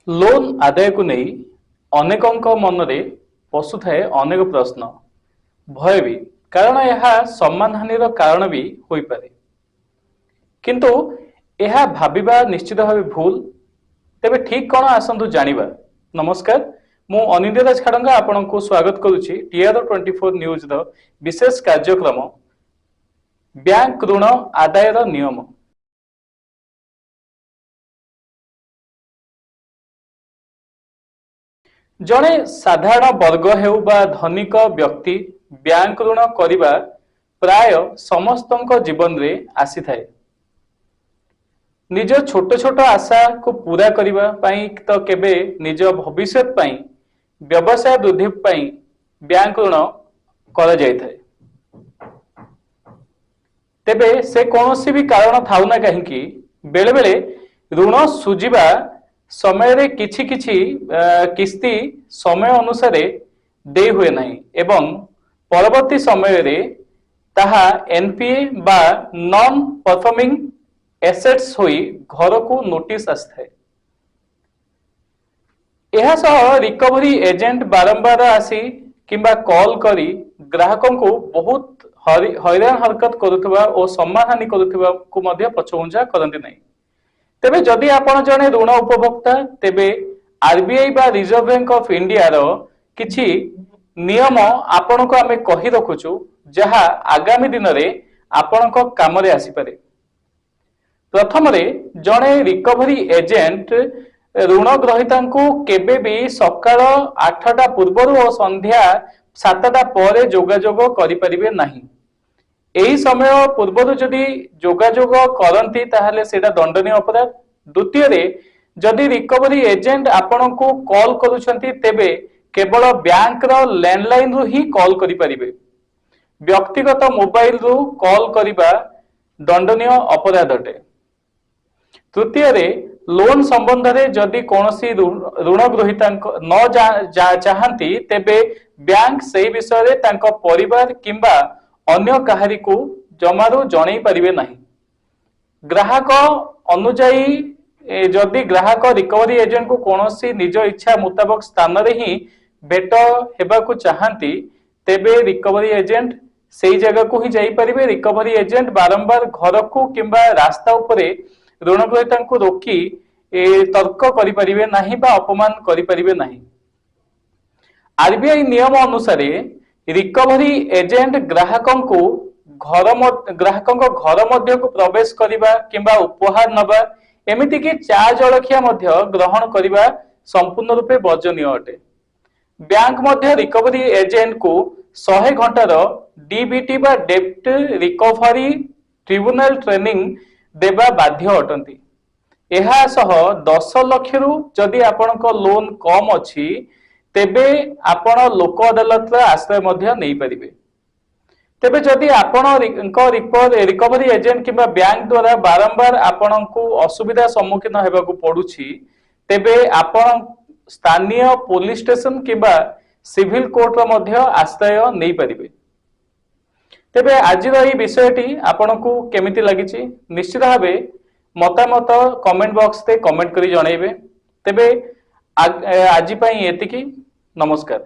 Loan आदाय को नहीं अनेक मनरे पशुए अनेक प्रश्न भय भी कारण यह सम्मान हानिर कारण भी हो पारे किंतु यह भाविबा निश्चित भाव भूल। तेबे ठीक कौन आसतु जानिबा। नमस्कार, मु अनिंद्य राज खाड़ंगा आपण को स्वागत करुछि TR24 न्यूज द विशेष कार्यक्रम बैंक ऋण आदायर नियम। जड़े साधारण वर्ग हेउ बा धनिक व्यक्ति बैंक ऋण करिबा प्राय समस्तक जीवन रे आसी थाए। निज छोट छोट आशा को पूरा करिबा पई तो केबे निज भविष्य पई व्यवसाय वृद्धि पई बैंक ऋण करा जाय थाए। तेबे से कौनसी भी कारण थाउ ना कहीं बेले बेले ऋण सुझिबा समय रे किछि किछि किस्ती समय अनुसार दे हुए नहीं एवं परवर्ती समय रे ताहा एनपीए बा नॉन परफॉर्मिंग एसेट्स होई घर को नोटिस आस्थाए। यह सह रिकवरी एजेंट बारंबार आसी किंबा कॉल करी ग्राहकों को बहुत हैरान हरकत करुवा और सम्मान हानि करुवा को मध्य पछघुंचा करंती नहीं। तेबे जदि आपण जने ऋण उपभोक्ता तेबे आरबीआई बा रिजर्व बैंक ऑफ इंडिया रो किछि नियम आपण को आमे कहि रखुछु जहा आगामी दिन रे आपण को काम रे आसी पारे। प्रथम रे जने रिकवरी एजेंट ऋण ग्रहीता को केबे भी सकाळ 8टा पूर्व और संध्या 7टा पर जोगाजोग करि परिबे नाही। एही समय पूर्व जदि जोगाजोग करती ताहले सेटा दंडनीय अपराध। द्वितीय रे जदि रिकवरी एजेंट आपण को कॉल करूछंती तेबे केवल बैंक रो लैंडलाइन रु ही कॉल करि परिबे। व्यक्तिगत मोबाइल रु कॉल करिबा दंडनीय अपराध अटे। तृतीय रे लोन संबंध रे जदि कोनोसी ऋण ग्रहीता न चाहती तेबे बैंक सेही विषय रे तांको परिवार किंबा अन्य काहारी को जमारू जणै परिबे नाही। ग्राहक अनुजाई जदि ग्राहक रिकवरी एजेंट को कोनोसी निज इच्छा मुताबिक स्थान रे ही भेट हेबा को चाहती तेबे रिकवरी एजेंट सेही जगह को ही जाई परिबे। रिकवरी एजेंट बारंबार घर को किंबा रास्ता उपरे ऋण ग्रहीता को रोकी तर्क करि परिबे नाही बा अपमान करि परिबे नाही। आरबीआई नियम अनुसार रिकवरी एजेंट ग्राहकों को घर मध्य को प्रवेश करिबा किंबा उपहार नबा एमिति कि चा जलखिया मध्य ग्रहण करिबा संपूर्ण रूपे वर्जनीय अटे। बैंक मध्य रिकवरी एजेंट को 100 घंटार डीबीटी बा डेब्ट रिकवरी ट्रिब्यूनल ट्रेनिंग देबा बाध्य अटंती। एहा सह 10 लाख रु जदि आपनक लोन कम अछि तेबे आपण लोक अदालत आश्रय मध्य नहीं परिबे। तेबे जदि आपण रिकवरी एजेंट किंबा बैंक द्वारा बारंबार आपण को असुविधा सम्मुखीन हेबा को पडुछि तेबे आपण स्थानीय पुलिस स्टेशन किंबा सिविल कोर्ट रो मध्य आश्रय नहीं परिबे। तेबे आज रही विषयटी आपण को केमिति लागिछि निश्चित भाबे मतामत कमेंट बॉक्स ते कमेंट करी जणाइबे। तेबे आज पई एतिकी। नमस्कार।